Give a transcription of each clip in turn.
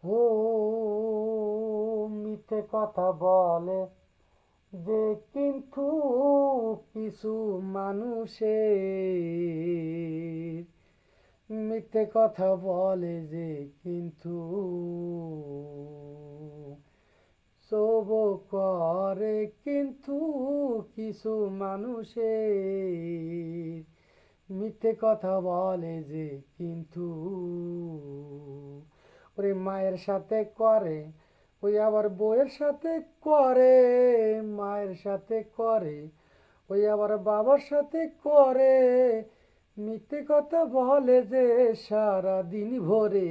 ও মিথ্যে কথা বলে যে, কিন্তু কিছু মানুষের মিথ্যে কথা বলে যে, কিন্তু সব করে, কিন্তু কিছু মানুষের মিথ্যে কথা বলে যে, কিন্তু ওরে মায়ের সাথে করে, ওই আবার বউয়ের সাথে করে, মায়ের সাথে করে, ওই আবার বাবার সাথে করে, মিথ্যে কথা বলে যে সারা দিন ভরে,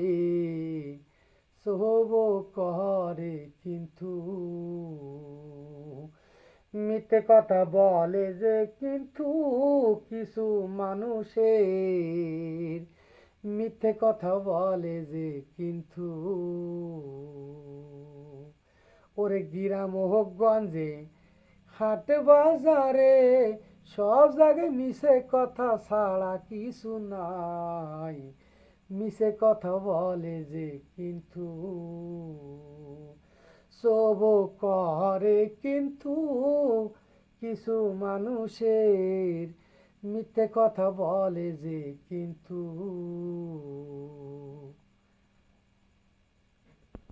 সব করে কিন্তু মিথ্যে কথা বলে যে, কিন্তু কিছু মানুষের মিথ্যে কথা বলে যে, কিন্তু ওরে গ্রাম হোক গঞ্জে, হাট বাজারে, সব জায়গায় মিশে কথা ছাড়া কিছু নাই, মিশে কথা বলে যে, কিন্তু সব করে, কিন্তু কিছু মানুষের মিথ্যে কথা বলে যে, কিন্তু